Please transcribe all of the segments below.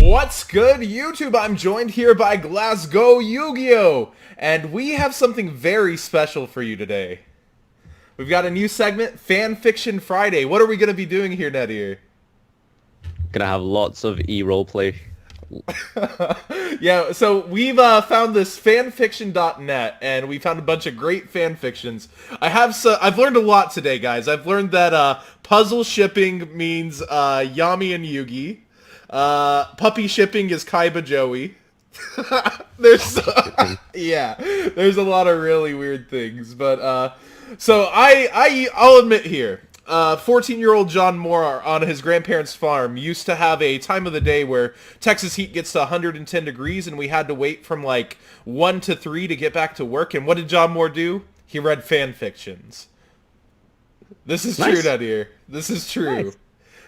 What's good, YouTube? I'm joined here by GlasgowYGO, and we have something very special for you today. We've got a new segment, Fanfiction Friday. What are we going to be doing here, Nadir? Gonna have lots of e-roleplay. Yeah, so we've found this fanfiction.net, and we found a bunch of great fanfictions. I've learned a lot today, guys. I've learned that puzzle shipping means Yami and Yugi. Puppy shipping is Kaiba Joey. There's there's a lot of really weird things, but so I'll admit here, 14-year-old John Moore on his grandparents' farm used to have a time of the day where Texas heat gets to 110 degrees, and we had to wait from like 1 to 3 to get back to work. And what did John Moore do? He read fan fictions. This is true, Nadir. This is true. Nice.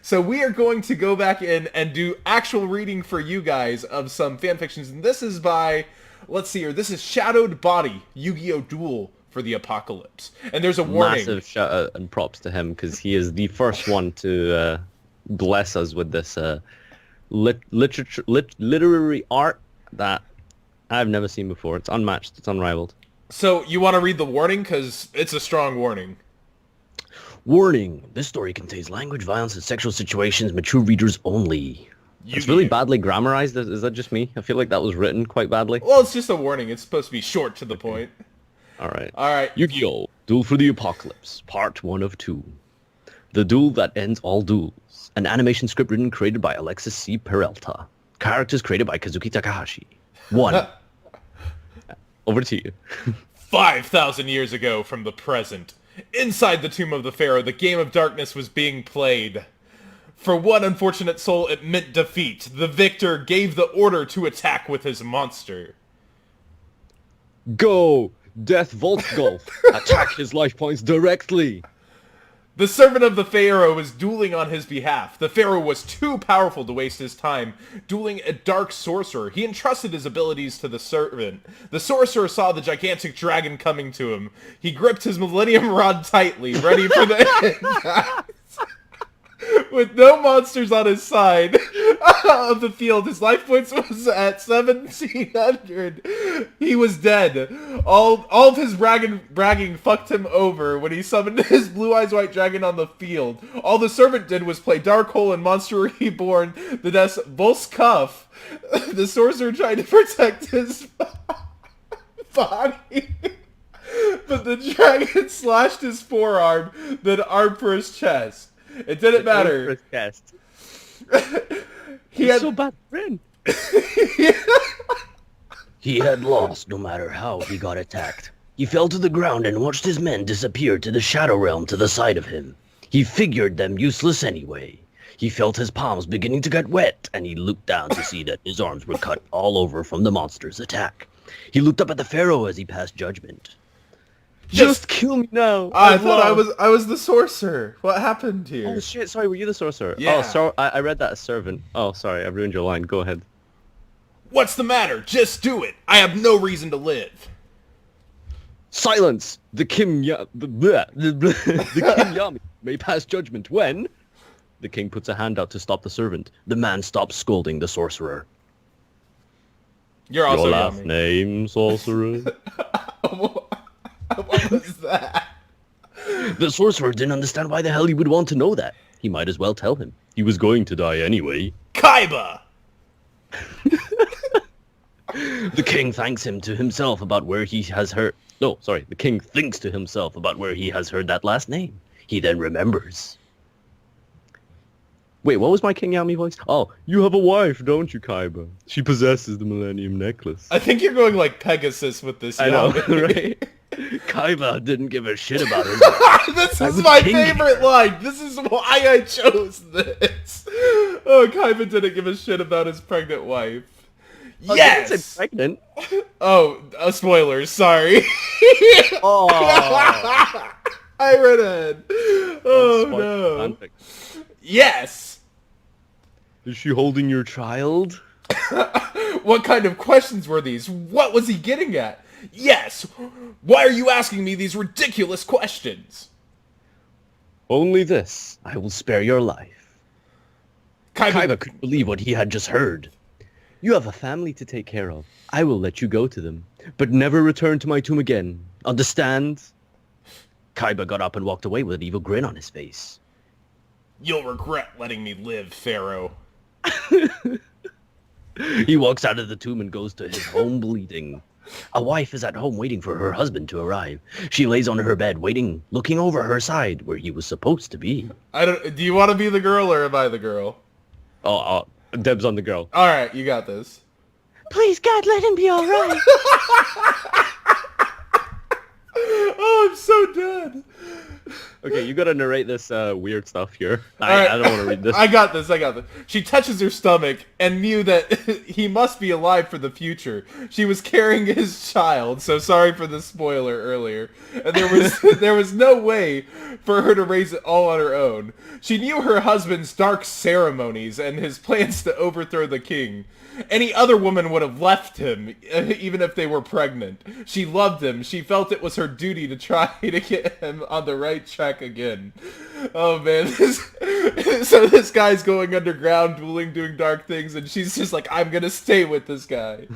So we are going to go back in and do actual reading for you guys of some fanfictions. And this is by, let's see here, this is Shadowed Body, Yu-Gi-Oh! Duel for the Apocalypse. And there's a warning. Massive shout out and props to him, because he is the first one to bless us with this literary art that I've never seen before. It's unmatched. It's unrivaled. So you want to read the warning? Because it's a strong warning. Warning, this story contains language, violence, and sexual situations. Mature readers only. It's really badly grammarized. Is that just me? I feel like that was written quite badly. Well, it's just a warning. It's supposed to be short to the point. Alright. Yu-Gi-Oh! Duel for the Apocalypse, Part 1 of 2. The duel that ends all duels. An animation script written and created by Alexis C. Peralta. Characters created by Kazuki Takahashi. 1. Over to you. 5,000 years ago from the present, inside the tomb of the Pharaoh, the game of darkness was being played. For one unfortunate soul, it meant defeat. The victor gave the order to attack with his monster. Go! Death Vault Golf! Attack his life points directly! The servant of the Pharaoh was dueling on his behalf. The Pharaoh was too powerful to waste his time dueling a dark sorcerer. He entrusted his abilities to the servant. The sorcerer saw the gigantic dragon coming to him. He gripped his Millennium Rod tightly, ready for the end. With no monsters on his side of the field, his life points was at 1,700. He was dead. All of his bragging fucked him over when he summoned his Blue Eyes White Dragon on the field. All the servant did was play Dark Hole and Monster Reborn, the Des Volskuff. The sorcerer tried to protect his body. But the dragon slashed his forearm, then armed for his chest. It didn't matter. He had so bad friend. He had lost no matter how he got attacked. He fell to the ground and watched his men disappear to the Shadow Realm to the side of him. He figured them useless anyway. He felt his palms beginning to get wet, and he looked down to see that his arms were cut all over from the monster's attack. He looked up at the Pharaoh as he passed judgment. Just kill me now. I thought I was the sorcerer. What happened here? Oh shit, sorry, were you the sorcerer? Yeah. Oh, so I read that as servant. Oh, sorry, I ruined your line. Go ahead. What's the matter? Just do it. I have no reason to live. Silence! The King Yami may pass judgment when the king puts a hand out to stop the servant. The man stops scolding the sorcerer. You're also your last Yami. Name, sorcerer? What was that? The sorcerer didn't understand why the hell he would want to know that. He might as well tell him. He was going to die anyway. Kaiba! The king thanks him to himself about where he has heard... No, sorry. The king thinks to himself about where he has heard that last name. He then remembers. Wait, what was my King Yami voice? Oh, you have a wife, don't you, Kaiba? She possesses the Millennium Necklace. I think you're going like Pegasus with this. I know, right? Kaiba didn't give a shit about her. This is my favorite line. This is why I chose this. Oh, Kaiba didn't give a shit about his pregnant wife. Oh, yes! Didn't say pregnant. Oh, spoilers, sorry. Oh. I read it. Oh, no. Yes! Is she holding your child? What kind of questions were these? What was he getting at? Yes! Why are you asking me these ridiculous questions? Only this. I will spare your life. Kaiba couldn't believe what he had just heard. You have a family to take care of. I will let you go to them, but never return to my tomb again. Understand? Kaiba got up and walked away with an evil grin on his face. You'll regret letting me live, Pharaoh. He walks out of the tomb and goes to his home bleeding. A wife is at home waiting for her husband to arrive. She lays on her bed, waiting, looking over her side where he was supposed to be. Do you want to be the girl or am I the girl? Deb's on the girl. All right, you got this. Please, God, let him be all right. Oh, I'm so dead. Okay, you gotta narrate this weird stuff here. I don't want to read this. I got this. She touches her stomach and knew that he must be alive for the future. She was carrying his child, so sorry for the spoiler earlier. And there was no way for her to raise it all on her own. She knew her husband's dark ceremonies and his plans to overthrow the king. Any other woman would have left him, even if they were pregnant. She loved him. She felt it was her duty to try to get him on the right track again. Oh man, so this guy's going underground, dueling, doing dark things, and she's just like, I'm gonna stay with this guy.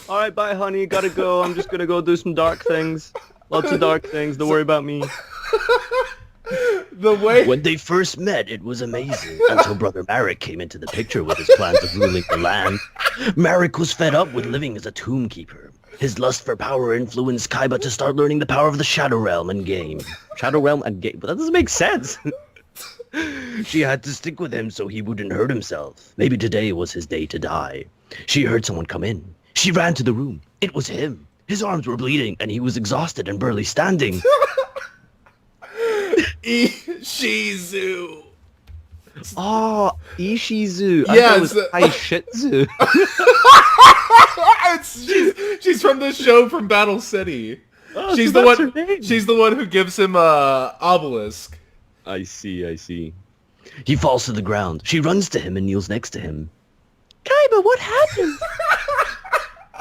Alright, bye honey, gotta go. I'm just gonna go do some dark things. Lots of dark things, don't worry about me. When they first met, it was amazing, until Brother Marek came into the picture with his plans of ruling the land. Marek was fed up with living as a tomb keeper. His lust for power influenced Kaiba to start learning the power of the Shadow Realm and game. Shadow Realm and game? But that doesn't make sense. She had to stick with him so he wouldn't hurt himself. Maybe today was his day to die. She heard someone come in. She ran to the room. It was him. His arms were bleeding, and he was exhausted and barely standing. Ishizu. Oh, Ishizu. Yeah, I thought it was Aishitsu. She's from the show from Battle City. Oh, she's so the that's one. her name. She's the one who gives him a obelisk. I see. He falls to the ground. She runs to him and kneels next to him. Kaiba, what happened?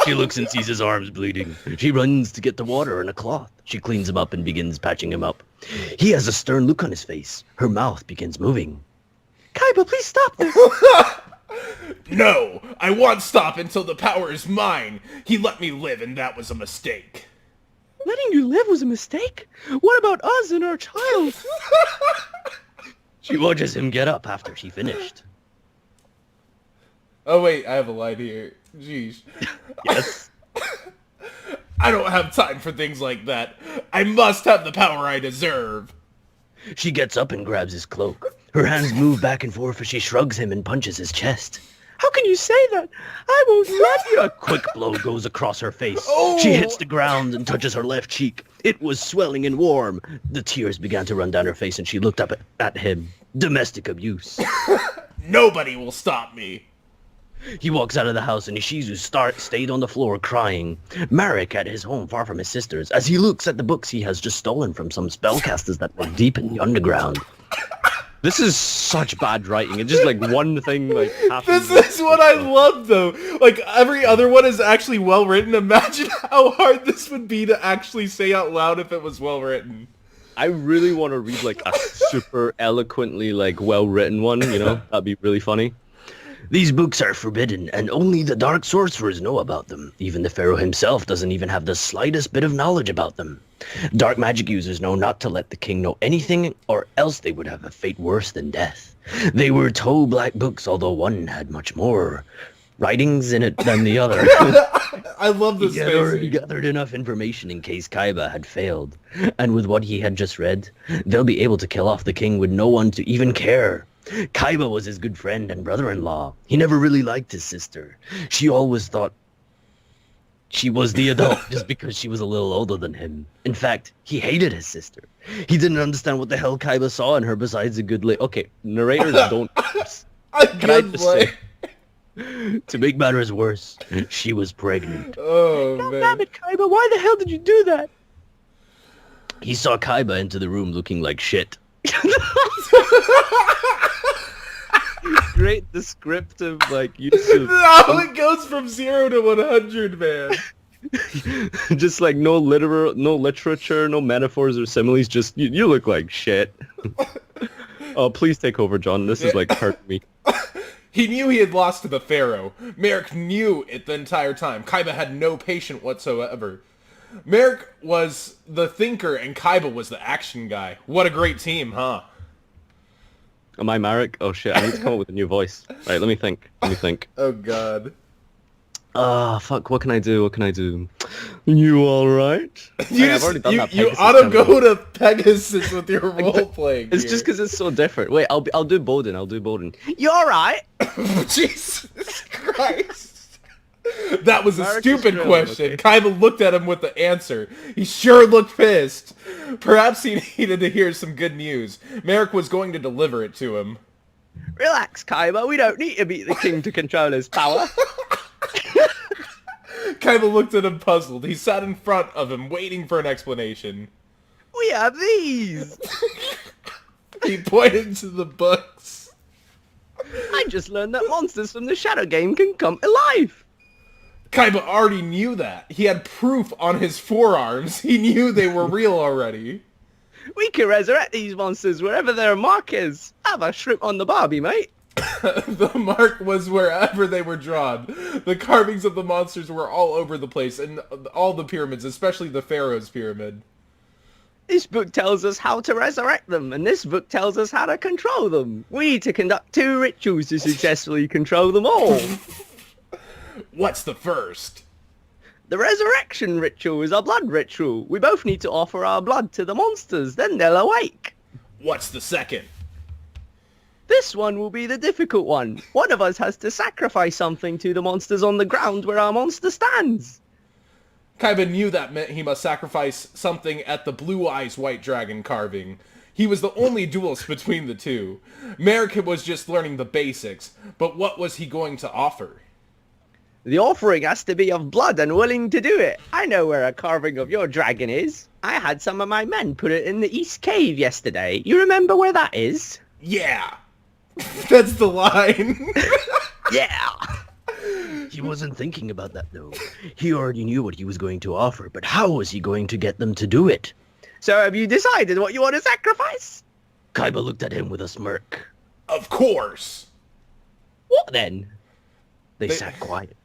She looks and sees his arms bleeding. She runs to get the water and a cloth. She cleans him up and begins patching him up. He has a stern look on his face. Her mouth begins moving. Kaiba, please stop this. No, I won't stop until the power is mine. He let me live and that was a mistake. Letting you live was a mistake? What about us and our child? She watches him get up after she finished. Oh wait, I have a line here. Jeez. Yes. I don't have time for things like that. I must have the power I deserve. She gets up and grabs his cloak. Her hands move back and forth as she shrugs him and punches his chest. How can you say that? I won't let you. A quick blow goes across her face. Oh. She hits the ground and touches her left cheek. It was swelling and warm. The tears began to run down her face and she looked up at him. Domestic abuse. Nobody will stop me. He walks out of the house and Ishizu stayed on the floor crying. Marek at his home far from his sisters as he looks at the books he has just stolen from some spellcasters that were deep in the underground. This is such bad writing. It's just like one thing like happens. This is what I love though. Like every other one is actually well written. Imagine how hard this would be to actually say out loud if it was well written. I really want to read like a super eloquently like well written one, you know? That'd be really funny. These books are forbidden, and only the Dark Sorcerers know about them. Even the Pharaoh himself doesn't even have the slightest bit of knowledge about them. Dark magic users know not to let the king know anything, or else they would have a fate worse than death. They were toe black books, although one had much more writings in it than the other. I love this. He had already gathered enough information in case Kaiba had failed, and with what he had just read, they'll be able to kill off the king with no one to even care. Kaiba was his good friend and brother-in-law. He never really liked his sister. She always thought she was the adult just because she was a little older than him. In fact, he hated his sister. He didn't understand what the hell Kaiba saw in her besides a good Okay, narrators don't... Can I just say... To make matters worse, she was pregnant. Oh, God man. damn it, Kaiba, why the hell did you do that? He saw Kaiba into the room looking like shit. Great descriptive, like, use of... No, it goes from 0 to 100, man. Just like no literature, no metaphors or similes, just you look like shit. Oh, please take over, John. This is like hurting me. He knew he had lost to the Pharaoh. Merrick knew it the entire time. Kaiba had no patience whatsoever. Merrick was the thinker and Kaiba was the action guy. What a great team, huh? Am I Marek? Oh shit, I need to come up with a new voice. Right, let me think. Oh god. Fuck, what can I do? You alright? I've already done that You Pegasus ought to kind of go to Pegasus with your role-playing It's here. just because it's so different. Wait, I'll do Bowden. You alright? Jesus Christ. That was a Marek is stupid real, question. okay. Kaiba looked at him with the answer. He sure looked pissed. Perhaps he needed to hear some good news. Merrick was going to deliver it to him. Relax, Kaiba. We don't need to beat the king to control his power. Kaiba looked at him puzzled. He sat in front of him, waiting for an explanation. We have these. He pointed to the books. I just learned that monsters from the Shadow game can come to life. Kaiba already knew that. He had proof on his forearms. He knew they were real already. We can resurrect these monsters wherever their mark is. Have a shrimp on the barbie, mate. The mark was wherever they were drawn. The carvings of the monsters were all over the place, and all the pyramids, especially the Pharaoh's pyramid. This book tells us how to resurrect them, and this book tells us how to control them. We need to conduct 2 rituals to successfully control them all. What's the first? The resurrection ritual is a blood ritual. We both need to offer our blood to the monsters, then they'll awake. What's the second? This one will be the difficult one. One of us has to sacrifice something to the monsters on the ground where our monster stands. Kaiba knew that meant he must sacrifice something at the Blue Eyes White Dragon carving. He was the only duelist between the two. Merrick was just learning the basics, but what was he going to offer? The offering has to be of blood and willing to do it. I know where a carving of your dragon is. I had some of my men put it in the East Cave yesterday. You remember where that is? Yeah. That's the line. Yeah! He wasn't thinking about that, though. He already knew what he was going to offer, but how was he going to get them to do it? So have you decided what you want to sacrifice? Kaiba looked at him with a smirk. Of course. What then? They sat quiet.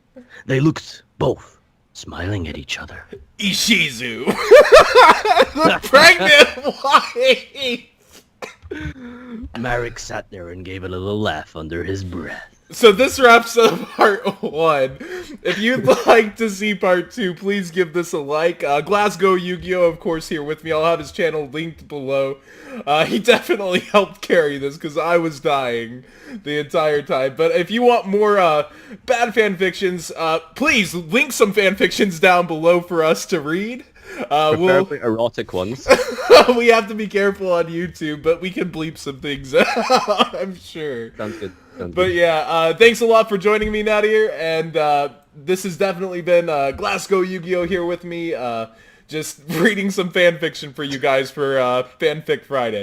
They looked, both, smiling at each other. Ishizu. The pregnant wife. Marek sat there and gave a little laugh under his breath. So this wraps up part 1. If you'd like to see part 2, please give this a like. GlasgowYGO, of course, here with me. I'll have his channel linked below. He definitely helped carry this because I was dying the entire time. But if you want more bad fanfictions, please link some fanfictions down below for us to read. Preferably erotic ones. We have to be careful on YouTube, but we can bleep some things out, I'm sure. Sounds good. But yeah, thanks a lot for joining me, Nadir, and this has definitely been GlasgowYGO here with me, just reading some fanfiction for you guys for Fanfic Friday.